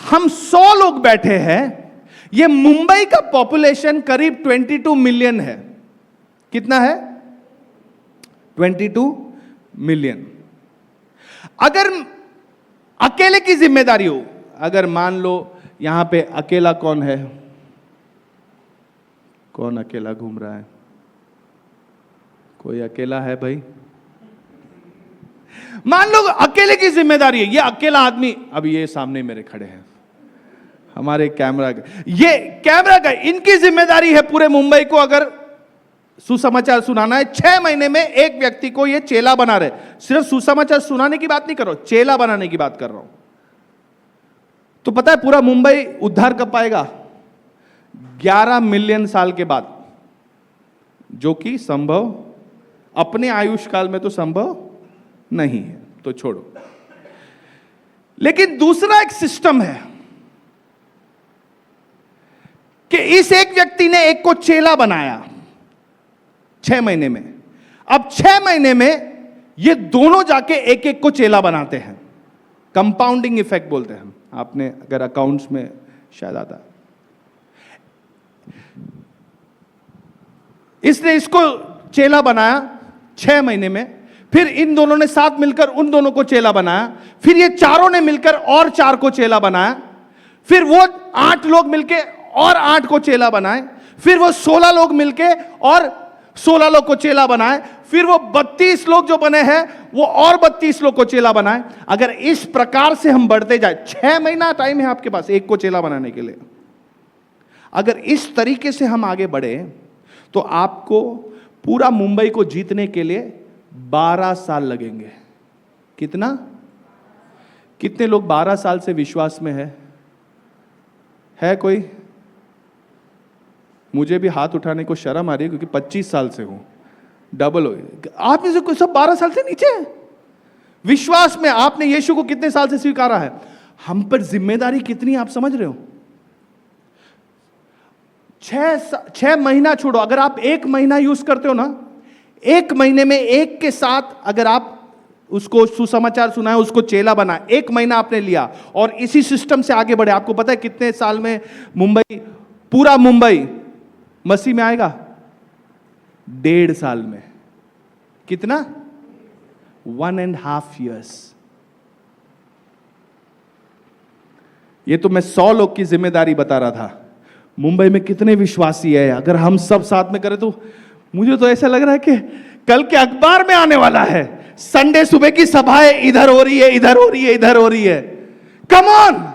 हम 100 लोग बैठे हैं, ये मुंबई का पॉपुलेशन करीब 22 मिलियन है। कितना है? 22 मिलियन। अगर अकेले की जिम्मेदारी हो, अगर मान लो यहां पे अकेला कौन है? कौन अकेला घूम रहा है? कोई अकेला है भाई? मान लो अकेले की जिम्मेदारी है, ये अकेला आदमी, अब ये सामने मेरे खड़े हैं, हमारे कैमरा का इनकी जिम्मेदारी है पूरे मुंबई को अगर सुसमाचार सुनाना है। 6 महीने में एक व्यक्ति को ये चेला बना रहे। सिर्फ सुसमाचार सुनाने की बात नहीं कर रहा हूं, चेला बनाने की बात कर रहा हूं। तो पता है पूरा मुंबई उद्धार कब पाएगा? 11 मिलियन साल के बाद, जो कि संभव अपने आयुष्काल में तो संभव नहीं है, तो छोड़ो। लेकिन दूसरा एक सिस्टम है कि इस एक व्यक्ति ने एक को चेला बनाया 6 महीने में। अब 6 महीने में ये दोनों जाके एक एक को चेला बनाते हैं। कंपाउंडिंग इफेक्ट बोलते हैं हम, आपने अगर अकाउंट्स में शायद आता। इसने इसको चेला बनाया 6 महीने में, फिर इन दोनों ने साथ मिलकर उन दोनों को चेला बनाया, फिर ये चारों ने मिलकर और 4 को चेला बनाया, फिर वो 8 लोग मिलके और 8 को चेला बनाए, फिर वो 16 लोग मिलके और 16 लोग को चेला बनाए, फिर वो 32 लोग जो बने हैं वो और 32 लोग को चेला बनाए। अगर इस प्रकार से हम बढ़ते जाए, 6 महीना टाइम है आपके पास एक को चेला बनाने के लिए, अगर इस तरीके से हम आगे बढ़े तो आपको पूरा मुंबई को जीतने के लिए 12 साल लगेंगे। कितना? कितने लोग 12 साल से विश्वास में है कोई? मुझे भी हाथ उठाने को शर्म आ रही है क्योंकि 25 साल से हूं, डबल हो गए। आप में से कोई सब 12 साल से नीचे है विश्वास में? आपने यीशु को कितने साल से स्वीकारा है? हम पर जिम्मेदारी कितनी आप समझ रहे हो? 6 महीना छोड़ो, अगर आप 1 महीना यूज करते हो ना, 1 महीने में एक के साथ अगर आप उसको सुसमाचार सुनाए, उसको चेला बनाए, 1 महीना आपने लिया और इसी सिस्टम से आगे बढ़े, आपको पता है कितने साल में मुंबई, पूरा मुंबई मसीह में आएगा? 1.5 साल में। कितना? 1.5 years। ये तो मैं 100 लोग की जिम्मेदारी बता रहा था। मुंबई में कितने विश्वासी है? अगर हम सब साथ में करें तो मुझे तो ऐसा लग रहा है कि कल के अखबार में आने वाला है, संडे सुबह की सभाएं इधर हो रही है, इधर हो रही है, इधर हो रही है। कम ऑन,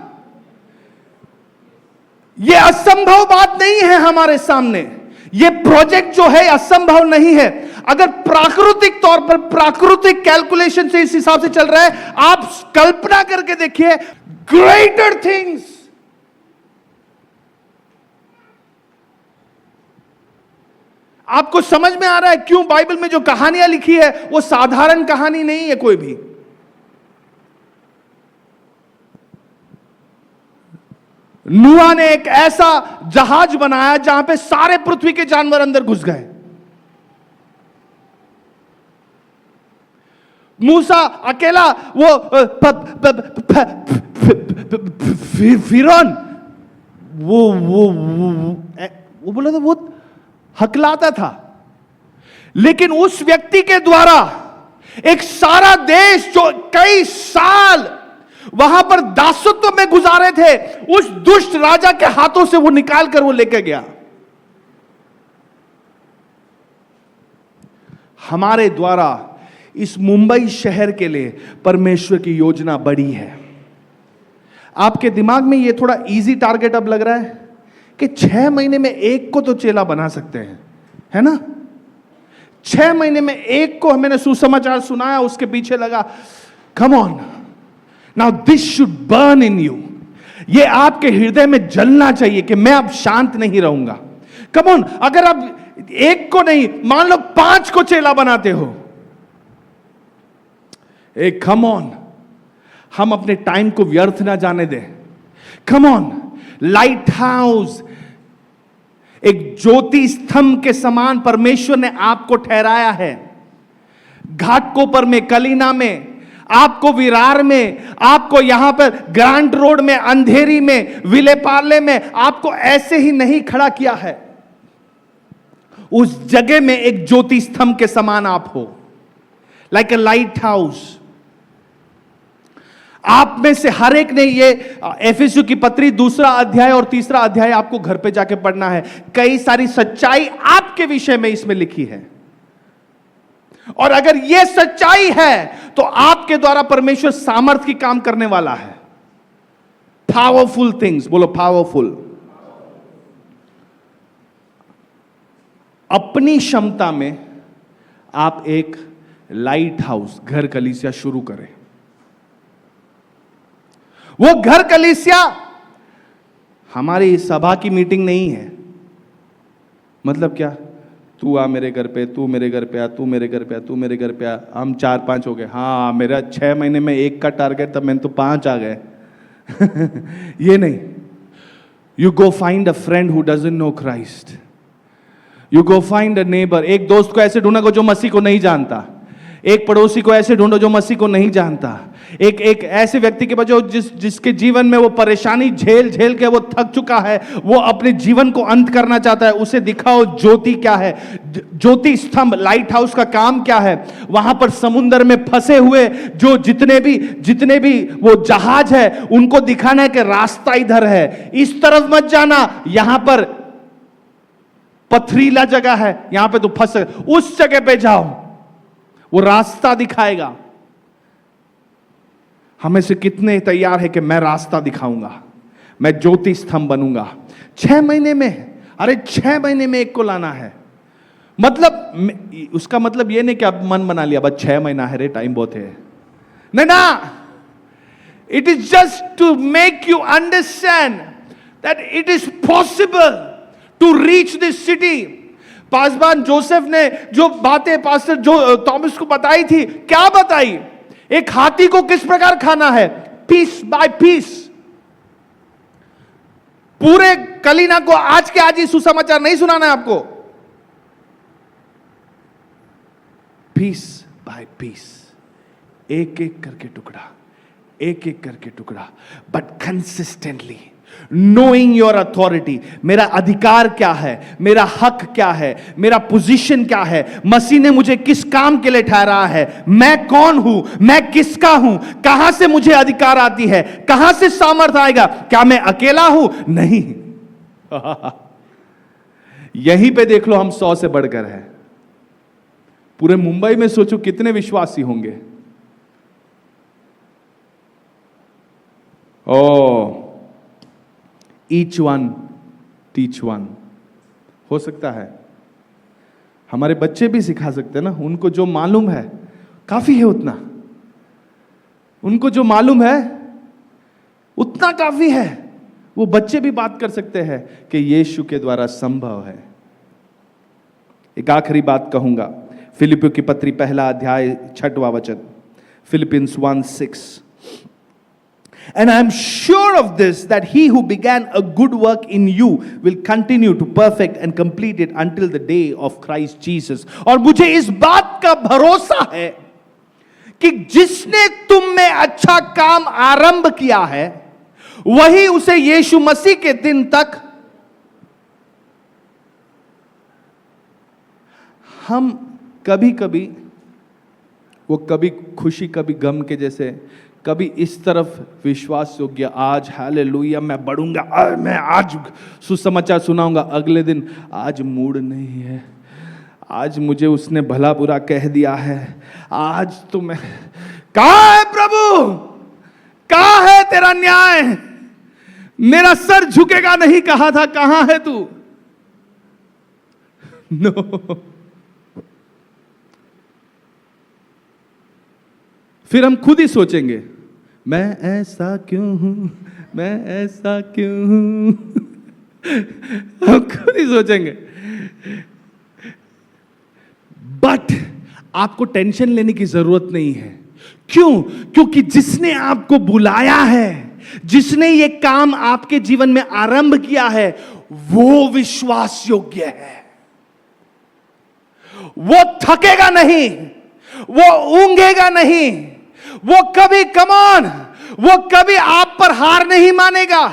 ये असंभव बात नहीं है हमारे सामने। ये प्रोजेक्ट जो है असंभव नहीं है। अगर प्राकृतिक तौर पर, प्राकृतिक कैलकुलेशन से इस हिसाब से चल रहा है, आप कल्पना करके देखिए, ग्रेटर थिंग्स। आपको समझ में आ रहा है क्यों बाइबल में जो कहानियां लिखी है वो साधारण कहानी नहीं है कोई भी। नूह ने एक ऐसा जहाज बनाया जहां पे सारे पृथ्वी के जानवर अंदर घुस गए। मूसा अकेला, वो फिरौन वो बोला था, वो हकलाता था, लेकिन उस व्यक्ति के द्वारा एक सारा देश जो कई साल वहां पर दासत्व में गुजारे थे, उस दुष्ट राजा के हाथों से वो निकाल कर वो लेके गया। हमारे द्वारा इस मुंबई शहर के लिए परमेश्वर की योजना बड़ी है। आपके दिमाग में ये थोड़ा इजी टारगेट अब लग रहा है कि 6 महीने में एक को तो चेला बना सकते हैं, है ना? 6 महीने में एक को मैंने सुसमाचार सुनाया, उसके पीछे लगा। Come on, now this should burn in you. ये आपके हृदय में जलना चाहिए कि मैं अब शांत नहीं रहूंगा। कम ऑन, अगर आप एक को नहीं, मान लो 5 को चेला बनाते हो, एक कम ऑन, हम अपने टाइम को व्यर्थ ना जाने दें। कम ऑन, लाइट हाउस, एक ज्योति स्तंभ के समान परमेश्वर ने आपको ठहराया है। घाटकोपर में, कलीना में, आपको विरार में, आपको यहां पर ग्रांट रोड में, अंधेरी में, विलेपार्ले में, आपको ऐसे ही नहीं खड़ा किया है। उस जगह में एक ज्योति स्तंभ के समान आप हो, लाइक ए लाइट हाउस। आप में से हर एक ने ये एफेसू की पत्री 2 अध्याय और 3 अध्याय आपको घर पे जाके पढ़ना है। कई सारी सच्चाई आपके विषय में इसमें लिखी है, और अगर ये सच्चाई है तो आपके द्वारा परमेश्वर सामर्थ की काम करने वाला है। पावरफुल थिंग्स, बोलो पावरफुल। अपनी क्षमता में आप एक लाइट हाउस, घर कलीसिया शुरू करें। वो घर कलीसिया हमारी सभा की मीटिंग नहीं है। मतलब क्या? तू आ मेरे घर पे, तू मेरे घर पे आ, तू मेरे घर पे आ, तू मेरे घर पे आ, हम 4-5 हो गए। हाँ, मेरा 6 महीने में 1 का टारगेट था, मैंने तो 5 आ गए। ये नहीं। You go find a friend who doesn't know Christ. You go find a neighbour. एक दोस्त को ऐसे ढूंढो जो मसीह को नहीं जानता। एक पड़ोसी को ऐसे ढूंढो जो मसीह को नहीं जानता। एक ऐसे व्यक्ति के पास जो जिसके जीवन में वो परेशानी झेल झेल के वो थक चुका है, वो अपने जीवन को अंत करना चाहता है। उसे दिखाओ ज्योति क्या है, ज्योति स्तंभ, लाइट हाउस का काम क्या है। वहां पर समुद्र में फंसे हुए जो जितने भी वो जहाज है, उनको दिखाना है कि रास्ता इधर है, इस तरफ मत जाना, यहां पर पथरीला जगह है, यहां पे तो फंस, उस जगह पे जाओ, वो रास्ता दिखाएगा। हमें से कितने तैयार है कि मैं रास्ता दिखाऊंगा, मैं ज्योति स्तंभ बनूंगा। 6 महीने में, अरे 6 महीने में एक को लाना है। मतलब उसका मतलब ये नहीं कि अब मन बना लिया बस 6 महीना है रे, टाइम बहुत है। नहीं ना, it is just to make you understand that it is possible to reach this city. Paswan Joseph ने जो बातें पास्टर जो थॉमस को बताई थी, क्या बताई? एक हाथी को किस प्रकार खाना है, पीस बाय पीस। पूरे कलीना को आज के आज ही सुसमाचार नहीं सुनाना है आपको, पीस बाय पीस, एक एक करके टुकड़ा, एक एक करके टुकड़ा, but consistently knowing your authority. मेरा अधिकार क्या है, मेरा हक क्या है, मेरा पोजीशन क्या है, मसीह ने मुझे किस काम के लिए ठहराया है, मैं कौन हूं, मैं किसका हूं, कहां से मुझे अधिकार आती है, कहां से सामर्थ आएगा, क्या मैं अकेला हूं? नहीं। यहीं पे देख लो, हम 100 से बढ़कर है। पूरे मुंबई में सोचो कितने विश्वासी होंगे। ओ ईच वन टीच वन। हो सकता है हमारे बच्चे भी सिखा सकते हैं ना, उनको जो मालूम है काफी है, उतना उनको जो मालूम है उतना काफी है। वो बच्चे भी बात कर सकते हैं कि यीशु के द्वारा संभव है। एक आखिरी बात कहूंगा, फिलिपियों की पत्री 1 अध्याय 6वां वचन, Philippians 1:6। And I am sure of this, that he who began a good work in you will continue to perfect and complete it until the day of Christ Jesus। और मुझे इस बात का भरोसा है कि जिसने तुम में अच्छा काम आरंभ किया है, वही उसे यीशु मसीह के दिन तक। हम कभी कभी वो कभी खुशी कभी गम के जैसे, कभी इस तरफ विश्वास योग्य, आज हालेलुया मैं बढ़ूंगा, मैं आज सुसमाचार सुनाऊंगा, अगले दिन आज मूड नहीं है, आज मुझे उसने भला बुरा कह दिया है, आज तो मैं, कहां है प्रभु, कहां है तेरा न्याय, मेरा सर झुकेगा नहीं कहा था, कहां है तू? नो। फिर हम खुद ही सोचेंगे, मैं ऐसा क्यों हूं, मैं ऐसा क्यों हूं। हम खुद ही सोचेंगे। बट आपको टेंशन लेने की जरूरत नहीं है। क्यों? क्योंकि जिसने आपको बुलाया है, जिसने ये काम आपके जीवन में आरंभ किया है, वो विश्वास योग्य है। वो थकेगा नहीं, वो ऊंघेगा नहीं, वो कभी, कमान, वो कभी आप पर हार नहीं मानेगा,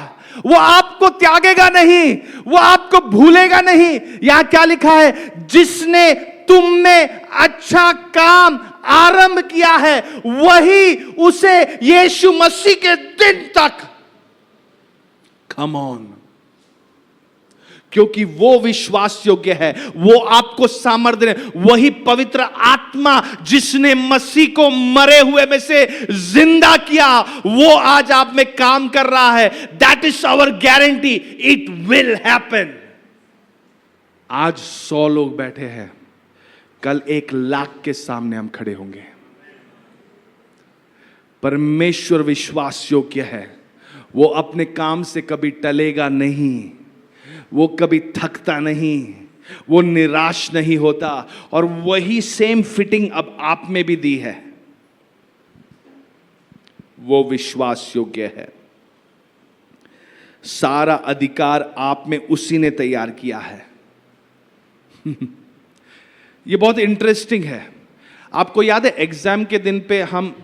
वो आपको त्यागेगा नहीं, वो आपको भूलेगा नहीं। यहां क्या लिखा है? जिसने तुम में अच्छा काम आरंभ किया है, वही उसे यीशु मसीह के दिन तक। Come on. क्योंकि वो विश्वास योग्य है, वो आपको सामर्थ्य दे, वही पवित्र आत्मा जिसने मसीह को मरे हुए में से जिंदा किया, वो आज आप में काम कर रहा है। That is our guarantee, it will happen. आज 100 लोग बैठे हैं, कल 1,00,000 के सामने हम खड़े होंगे। परमेश्वर विश्वास योग्य है, वो अपने काम से कभी टलेगा नहीं, वो कभी थकता नहीं, वो निराश नहीं होता, और वही सेम फिटिंग अब आप में भी दी है। वो विश्वास योग्य है। सारा अधिकार आप में उसी ने तैयार किया है। ये बहुत इंटरेस्टिंग है। आपको याद है एग्जाम के दिन पे हम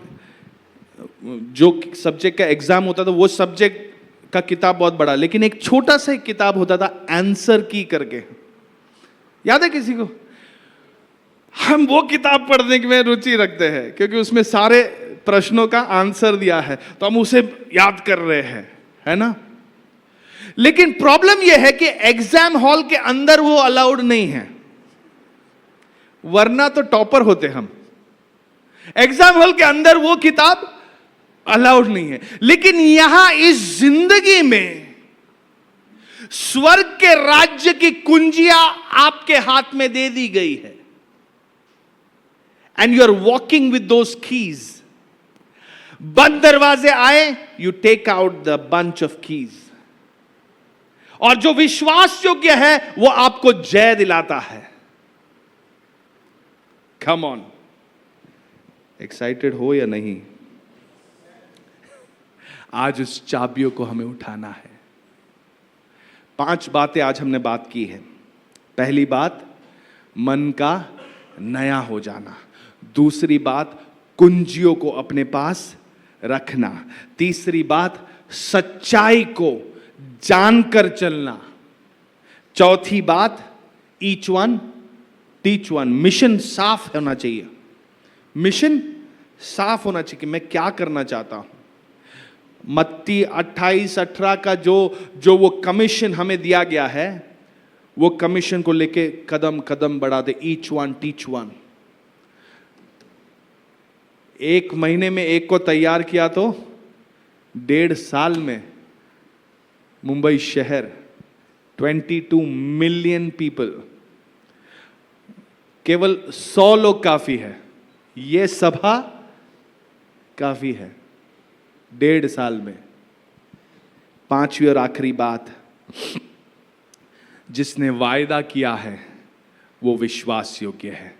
जो सब्जेक्ट का एग्जाम होता था वो सब्जेक्ट का किताब बहुत बड़ा, लेकिन एक छोटा सा एक किताब होता था आंसर की करके, याद है किसी को? हम वो किताब पढ़ने में रुचि रखते हैं क्योंकि उसमें सारे प्रश्नों का आंसर दिया है, तो हम उसे याद कर रहे हैं, है ना? लेकिन प्रॉब्लम यह है कि एग्जाम हॉल के अंदर वो अलाउड नहीं है, वरना तो टॉपर होते हम। एग्जाम हॉल के अंदर वो किताब अलाउड नहीं है। लेकिन यहां इस जिंदगी में स्वर्ग के राज्य की कुंजियां आपके हाथ में दे दी गई है, and you are walking with those keys. बंद दरवाजे आए, you take out the bunch of keys, और जो विश्वास योग्य है वो आपको जय दिलाता है। कम ऑन, एक्साइटेड हो या नहीं? आज उस चाबियों को हमें उठाना है। 5 बातें आज हमने बात की है। पहली बात, मन का नया हो जाना। दूसरी बात, कुंजियों को अपने पास रखना। तीसरी बात, सच्चाई को जानकर चलना। चौथी बात, each one teach one. Mission साफ होना चाहिए, मिशन साफ होना चाहिए कि मैं क्या करना चाहता हूं। मत्ती 28-18 का जो वो कमीशन हमें दिया गया है, वो कमीशन को लेके कदम कदम बढ़ाते। Each one teach one. 1 महीने में एक को तैयार किया तो 1.5 साल में मुंबई शहर 22 मिलियन पीपल, केवल 100 लोग काफी है, ये सभा काफी है 1.5 साल में। 5वीं और आखिरी बात, जिसने वायदा किया है वो विश्वास योग्य है।